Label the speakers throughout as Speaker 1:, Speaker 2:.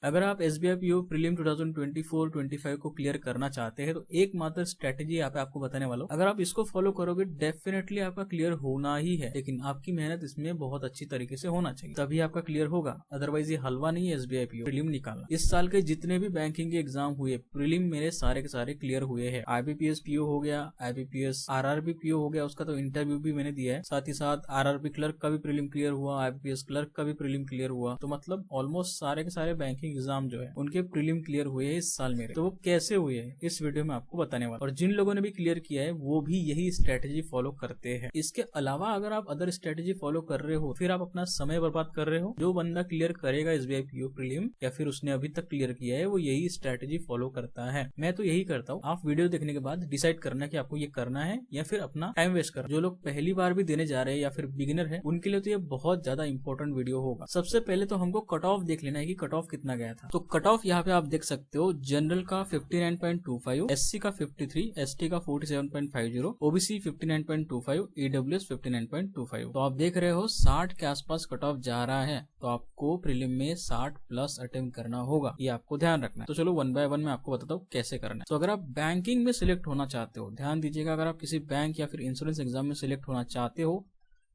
Speaker 1: अगर आप SBI PO prelim 2024-25 को क्लियर करना चाहते हैं तो एकमात्र स्ट्रेटेजी यहाँ पे आपको बताने वाला हूँ। अगर आप इसको फॉलो करोगे डेफिनेटली आपका क्लियर होना ही है, लेकिन आपकी मेहनत इसमें बहुत अच्छी तरीके से होना चाहिए, तभी आपका क्लियर होगा। अदरवाइज ये हलवा नहीं है SBI PO प्रीलिम निकालना। इस साल के जितने भी बैंकिंग के एग्जाम हुए प्रीलिम मेरे सारे के सारे क्लियर हुए हैं। IBPS PO हो गया, IBPS RRB PO हो गया, उसका तो इंटरव्यू भी मैंने दिया है। साथ ही साथ RRB क्लर्क का भी प्रीलिम क्लियर हुआ, IBPS क्लर्क का भी प्रीलिम क्लियर हुआ। तो मतलब ऑलमोस्ट सारे के सारे बैंकिंग एग्जाम जो है उनके प्रीलिम क्लियर हुए हैं इस साल मेरे। तो वो कैसे हुए हैं इस वीडियो में आपको बताने वाला। और जिन लोगों ने भी क्लियर किया है वो भी यही स्ट्रेटेजी फॉलो करते हैं। इसके अलावा अगर आप अदर स्ट्रेटेजी फॉलो कर रहे हो फिर आप अपना समय बर्बाद कर रहे हो। जो बंदा क्लियर करेगा SBI PO प्रीलिम या फिर उसने अभी तक क्लियर किया है वो यही स्ट्रेटेजी फॉलो करता है। मैं तो यही करता हूँ। आप वीडियो देखने के बाद डिसाइड करना कि आपको ये करना है या फिर अपना टाइम वेस्ट करना। जो लोग पहली बार भी देने जा रहे हैं या फिर बिगिनर है उनके लिए तो ये बहुत ज्यादा इंपॉर्टेंट वीडियो होगा। सबसे पहले तो हमको कट ऑफ देख लेना है कि कट ऑफ कितना गया था। तो कट ऑफ यहाँ पे आप देख सकते हो। जनरल का 59.25, SC का 53, ST का 47.50, OBC 59.25, EWS 59.25। तो आप देख रहे हो 60 के आसपास कट ऑफ जा रहा है। तो आपको प्रीलिम में 60 प्लस अटेम्प्ट करना होगा, ये आपको ध्यान रखना है। तो चलो 1 बाय 1 मैं आपको बताता हूँ कैसे करना है। तो अगर आप बैंकिंग में सिलेक्ट होना चाहते हो, ध्यान दीजिएगा, अगर आप किसी बैंक या फिर इंश्योरेंस एग्जाम में सिलेक्ट होना चाहते हो,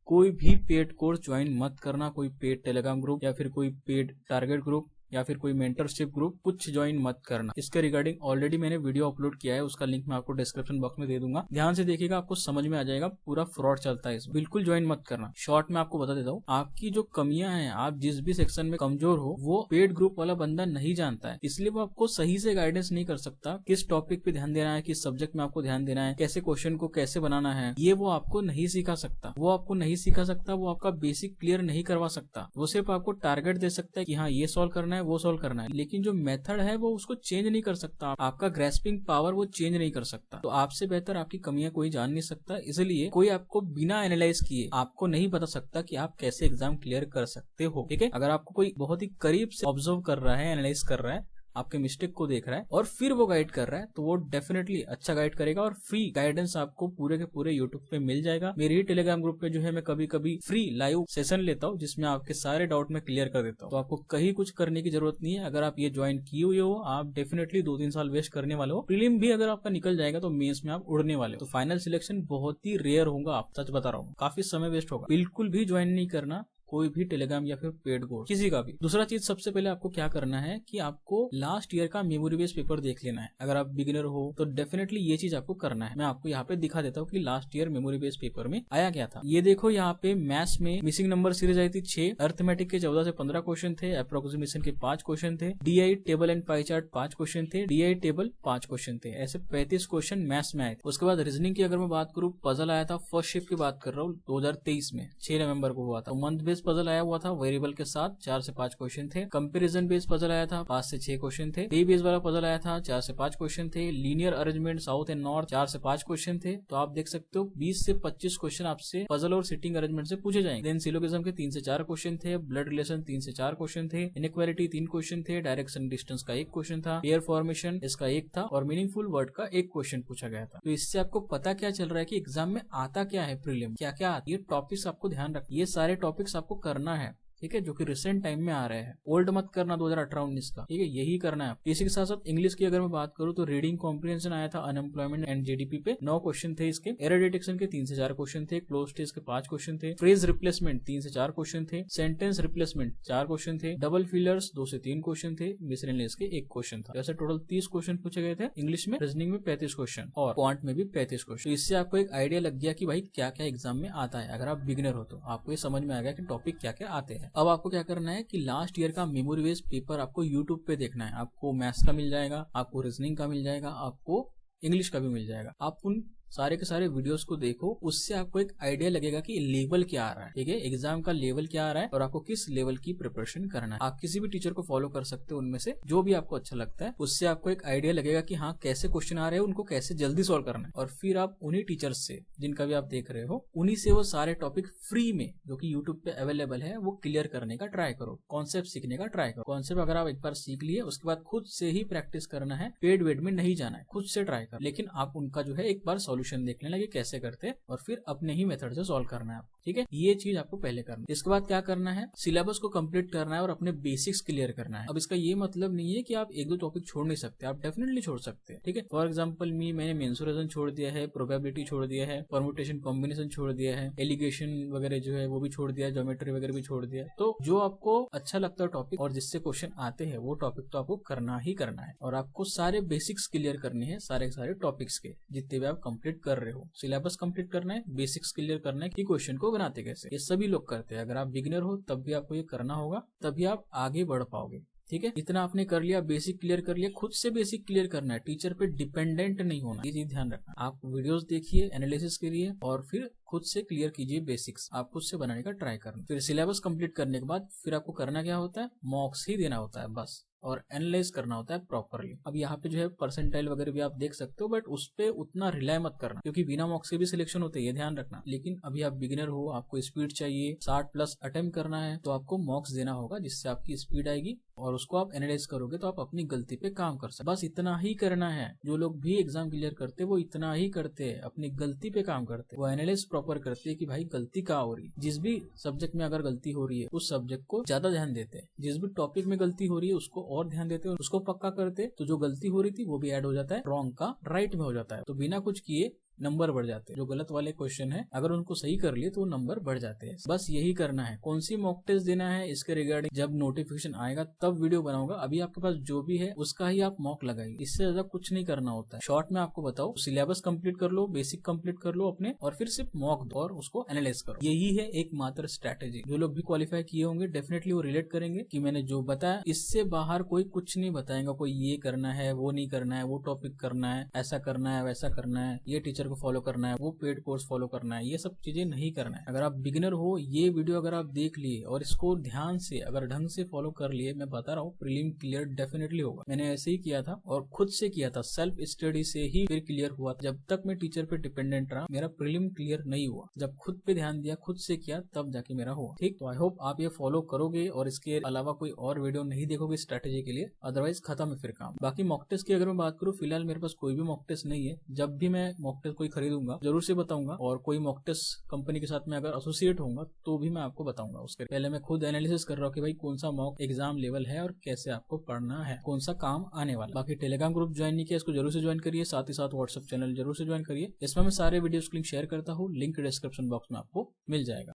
Speaker 1: कोई भी पेड कोर्स ज्वाइन मत करना। कोई पेड टेलीग्राम ग्रुप या फिर कोई पेड टारगेट ग्रुप या फिर कोई मेंटरशिप ग्रुप कुछ ज्वाइन मत करना। इसके रिगार्डिंग ऑलरेडी मैंने वीडियो अपलोड किया है, उसका लिंक मैं आपको डिस्क्रिप्शन बॉक्स में दे दूंगा। ध्यान से देखिएगा, आपको समझ में आ जाएगा। पूरा फ्रॉड चलता है इसमें, बिल्कुल ज्वाइन मत करना। शॉर्ट में आपको बता देता हूँ, आपकी जो कमियां हैं, आप जिस भी सेक्शन में कमजोर हो वो पेड ग्रुप वाला बंदा नहीं जानता है, इसलिए वो आपको सही से गाइडेंस नहीं कर सकता। किस टॉपिक पे ध्यान देना है, किस सब्जेक्ट में आपको ध्यान देना है, कैसे क्वेश्चन को कैसे बनाना है, ये वो आपको नहीं सिखा सकता। वो आपका बेसिक क्लियर नहीं करवा सकता। वो सिर्फ आपको टारगेट दे सकता है कि हाँ ये सॉल्व करना है, वो सॉल्व करना है, लेकिन जो मेथड है वो उसको चेंज नहीं कर सकता। आपका ग्रेस्पिंग पावर वो चेंज नहीं कर सकता। तो आपसे बेहतर आपकी कमियां कोई जान नहीं सकता। इसलिए कोई आपको बिना एनालाइज किए आपको नहीं बता सकता कि आप कैसे एग्जाम क्लियर कर सकते हो। ठीक है, अगर आपको कोई बहुत ही करीब से ऑब्जर्व कर रहा है, एनालाइज कर रहा है, आपके मिस्टेक को देख रहा है और फिर वो गाइड कर रहा है, तो वो डेफिनेटली अच्छा गाइड करेगा। और फ्री गाइडेंस आपको पूरे के पूरे यूट्यूब पे मिल जाएगा। मेरे ही टेलीग्राम ग्रुप पे जो है मैं कभी कभी फ्री लाइव सेशन लेता हूँ जिसमें आपके सारे डाउट में क्लियर कर देता हूँ। तो आपको कहीं कुछ करने की जरूरत नहीं है। अगर आप ये ज्वाइन किए हुए हो, आप डेफिनेटली 2-3 साल वेस्ट करने वाले हो। प्रीलिम भी अगर आपका निकल जाएगा तो मेंस में आप उड़ने वाले हो। तो फाइनल सिलेक्शन बहुत ही रेयर होगा, आप सच बता रहा हूँ। काफी समय वेस्ट होगा। बिल्कुल भी ज्वाइन नहीं करना कोई भी टेलीग्राम या फिर पेड कोर्स, किसी का भी। दूसरा चीज, सबसे पहले आपको क्या करना है कि आपको लास्ट ईयर का मेमोरी बेस्ड पेपर देख लेना है। अगर आप बिगिनर हो तो डेफिनेटली ये चीज आपको करना है। मैं आपको यहाँ पे दिखा देता हूँ कि last year memory based paper में आया क्या था। ये देखो, यहाँ पे मैथ्स में मिसिंग नंबर सीरीज आई थी 6, अर्थमेटिक के 14 से 15 क्वेश्चन थे, अप्रोक्सीमेशन के 5 क्वेश्चन थे, DI table and pie chart 5 question थे, DI टेबल 5 क्वेश्चन थे। ऐसे 35 क्वेश्चन मैथ्स में आए थे। उसके बाद रीजनिंग की अगर मैं बात करूँ, पजल आया था फर्स्ट शिफ्ट की बात कर रहा हूँ 2023 में 6 नवंबर को हुआ था। मंथ बेस्ड पजल आया हुआ था वेरिएबल के साथ, 4 से 5 क्वेश्चन थे। कंपैरिजन बेस्ड पजल आया था 5 से 6 क्वेश्चन थे। डे बेस्ड वाला पजल आया था 4 से 5 क्वेश्चन थे। Linear arrangement south and north 4 से 5 क्वेश्चन थे। तो आप देख सकते हो 20 से 25 क्वेश्चन आपसे पजल और सिटिंग अरेंजमेंट से पूछे जाएंगे। देन सिलोगिज्म के 3 से 4 क्वेश्चन थे। ब्लड रिलेशन 3 से 4 क्वेश्चन थे। इनइक्वालिटी 3 क्वेश्चन थे। डायरेक्शन डिस्टेंस का 1 क्वेश्चन था। पेयर फॉर्मेशन इसका 1 था और मीनिंगफुल वर्ड का 1 क्वेश्चन पूछा गया था। तो इससे आपको पता क्या चल रहा है कि एग्जाम में आता क्या है, प्रीलिम क्या क्या आता है। ये टॉपिक्स आपको ध्यान रखना, ये सारे टॉपिक्स आपको करना है। ठीक है, जो कि रिसेंट टाइम में आ रहे हैं। ओल्ड मत करना 2018-19 का। ठीक है, यही करना है। इसी के साथ साथ इंग्लिश की अगर मैं बात करूं तो रीडिंग कॉम्प्रिहेंशन आया था अनएम्प्लॉयमेंट एंड जीडीपी पे 9 क्वेश्चन थे इसके। एरर डिटेक्शन के 3 से 4 क्वेश्चन थे। क्लोज टेस्ट के 5 क्वेश्चन थे। फ्रेज रिप्लेसमेंट 3 से 4 क्वेश्चन थे। सेंटेंस रिप्लेसमेंट 4 क्वेश्चन थे। डबल फिलर्स 2 से 3 क्वेश्चन थे। मिसलेनियस के 1 क्वेश्चन था। ऐसे टोटल 30 क्वेश्चन पूछे गए थे इंग्लिश में। रीजनिंग में 35 क्वेश्चन और क्वांट में भी 35 क्वेश्चन। इससे आपको एक आइडिया लग गया कि भाई क्या क्या एग्जाम में आता है। अगर आप बिगिनर हो तो आपको ये समझ में आ गया कि टॉपिक क्या क्या आते हैं। अब आपको क्या करना है कि लास्ट ईयर का मेमोरी बेस्ड पेपर आपको यूट्यूब पे देखना है। आपको मैथ्स का मिल जाएगा, आपको रीजनिंग का मिल जाएगा, आपको इंग्लिश का भी मिल जाएगा। आप उन सारे के सारे वीडियोस को देखो, उससे आपको एक आइडिया लगेगा कि लेवल क्या आ रहा है। ठीक है, एग्जाम का लेवल क्या आ रहा है और आपको किस लेवल की प्रिपरेशन करना है। आप किसी भी टीचर को फॉलो कर सकते हो, उनमें से जो भी आपको अच्छा लगता है। उससे आपको एक आइडिया लगेगा कि हाँ कैसे क्वेश्चन आ रहे हैं, उनको कैसे जल्दी सॉल्व करना है। और फिर आप उन्हीं टीचर्स से, जिनका भी आप देख रहे हो, उन्हीं से वो सारे टॉपिक फ्री में जो कि यूट्यूब पे अवेलेबल है वो क्लियर करने का ट्राई करो। कॉन्सेप्ट सीखने का ट्राई करो। कॉन्सेप्ट अगर आप एक बार सीख लिए उसके बाद खुद से ही प्रैक्टिस करना है। पेड वेड में नहीं जाना है, खुद से ट्राई करो। लेकिन आप उनका जो है एक बार सॉल्यूशन सोल्यूशन देख लेना कि कैसे करते हैं और फिर अपने ही मेथड से सॉल्व करना है आपको। ठीक है, ये चीज आपको पहले करना है। इसके बाद क्या करना है, सिलेबस को कंप्लीट करना है और अपने बेसिक्स क्लियर करना है। अब इसका ये मतलब नहीं है कि आप एक दो टॉपिक छोड़ नहीं सकते, आप डेफिनेटली छोड़ सकते हैं। ठीक है, फॉर एग्जाम्पल मैंने मेंसुरेशन छोड़ दिया है, प्रोबेबिलिटी छोड़ दिया है, परम्यूटेशन कॉम्बिनेशन छोड़ दिया है, एलिगेशन वगैरह जो है वो भी छोड़ दिया है, ज्योमेट्री वगैरह भी छोड़ दिया है। तो जो आपको अच्छा लगता है टॉपिक और जिससे क्वेश्चन आते हैं वो टॉपिक तो आपको करना ही करना है और आपको सारे बेसिक्स क्लियर करने हैं, सारे टॉपिक्स के जितने भी आप कंप्लीट कर रहे हो। सिलेबस कंप्लीट करना है, बेसिक्स क्लियर करना है कि क्वेश्चन को बनाते कैसे, ये सभी लोग करते हैं। अगर आप बिगिनर हो तब भी आपको ये करना होगा, तभी आप आगे बढ़ पाओगे। ठीक है, इतना आपने कर लिया, बेसिक क्लियर कर लिया। खुद से बेसिक क्लियर करना है, टीचर पे डिपेंडेंट नहीं होना, ये चीज ध्यान रखना। आप वीडियोस देखिए, एनालिसिस करिए और फिर खुद से क्लियर कीजिए बेसिक्स। आप खुद से बनाने का ट्राई करना। फिर सिलेबस कंप्लीट करने के बाद फिर आपको करना क्या होता है, मॉक्स ही देना होता है बस, और एनालाइज करना होता है प्रॉपरली। अब यहाँ पे जो है परसेंटाइल वगैरह भी आप देख सकते हो, बट उस पे उतना रिलाय मत करना क्योंकि बिना मॉक्स के भी सिलेक्शन होते हैं, ये ध्यान रखना। लेकिन अभी आप बिगिनर हो, आपको स्पीड चाहिए, 60+ अटेम्प्ट करना है, तो आपको मॉक्स देना होगा जिससे आपकी स्पीड आएगी और उसको आप एनालाइज करोगे तो आप अपनी गलती पे काम कर सकते। बस इतना ही करना है। जो लोग भी एग्जाम क्लियर करते हैं वो इतना ही करते हैं, अपनी गलती पे काम करते हैं, वो एनालाइज प्रॉपर करते हैं कि भाई गलती कहाँ हो रही है। जिस भी सब्जेक्ट में अगर गलती हो रही है उस सब्जेक्ट को ज्यादा ध्यान देते हैं, जिस भी टॉपिक में गलती हो रही है उसको और ध्यान देते हैं, उसको पक्का करते, तो जो गलती हो रही थी वो भी ऐड हो जाता है, रॉन्ग का राइट में हो जाता है, तो बिना कुछ किए नंबर बढ़ जाते हैं। जो गलत वाले क्वेश्चन है अगर उनको सही कर लिए तो नंबर बढ़ जाते हैं। बस यही करना है। कौन सी मॉक टेस्ट देना है इसके रिगार्डिंग जब नोटिफिकेशन आएगा तब वीडियो बनाऊंगा। अभी आपके पास जो भी है उसका ही आप मॉक लगाइए, इससे ज्यादा कुछ नहीं करना होता है। शॉर्ट में आपको बताओ, सिलेबस कंप्लीट कर लो, बेसिक कंप्लीट कर लो अपने, और फिर सिर्फ मॉक दो और उसको एनालाइज करो। यही है एकमात्र स्ट्रैटेजी। जो लोग भी क्वालिफाई किए होंगे डेफिनेटली वो रिलेट करेंगे कि मैंने जो बताया इससे बाहर कोई कुछ नहीं बताएगा। कोई ये करना है, वो नहीं करना है, वो टॉपिक करना है, ऐसा करना है, वैसा करना है, ये टीचर को फॉलो करना है, वो पेड कोर्स फॉलो करना है, ये सब चीजें नहीं करना है। अगर आप बिगिनर हो, ये वीडियो अगर आप देख लिए और इसको ध्यान से अगर ढंग से फॉलो कर लिए, मैं बता रहा हूँ प्रीलिम क्लियर डेफिनेटली होगा। मैंने ऐसे ही किया था और खुद से किया था, सेल्फ स्टडी से ही फिर क्लियर हुआ। जब तक मैं टीचर पे डिपेंडेंट रहा मेरा प्रीलिम क्लियर नहीं हुआ। जब खुद पे ध्यान दिया, खुद से किया, तब जाके मेरा हुआ। ठीक, तो आई होप आप ये फॉलो करोगे और इसके अलावा कोई और वीडियो नहीं देखोगे स्ट्रेटेजी के लिए, अदरवाइज खत्म है फिर काम। बाकी मॉक टेस्ट की अगर मैं बात करूँ, फिलहाल मेरे पास कोई भी मॉक टेस्ट नहीं है। जब भी मैं मॉक टेस्ट कोई खरीदूंगा जरूर से बताऊंगा, और कोई मॉक टेस्ट कंपनी के साथ में अगर एसोसिएट होऊंगा तो भी मैं आपको बताऊंगा। उसके पहले मैं खुद एनालिसिस कर रहा हूँ कि भाई कौन सा मॉक एग्जाम लेवल है और कैसे आपको पढ़ना है, कौन सा काम आने वाला। बाकी टेलीग्राम ग्रुप ज्वाइन नहीं किया, इसको जरूर से ज्वाइन करिए, साथ ही साथ व्हाट्सएप चैनल जरूर से ज्वाइन करिए। इसमें मैं सारे वीडियोस लिंक शेयर करता हूँ, लिंक डिस्क्रिप्शन बॉक्स में आपको मिल जाएगा।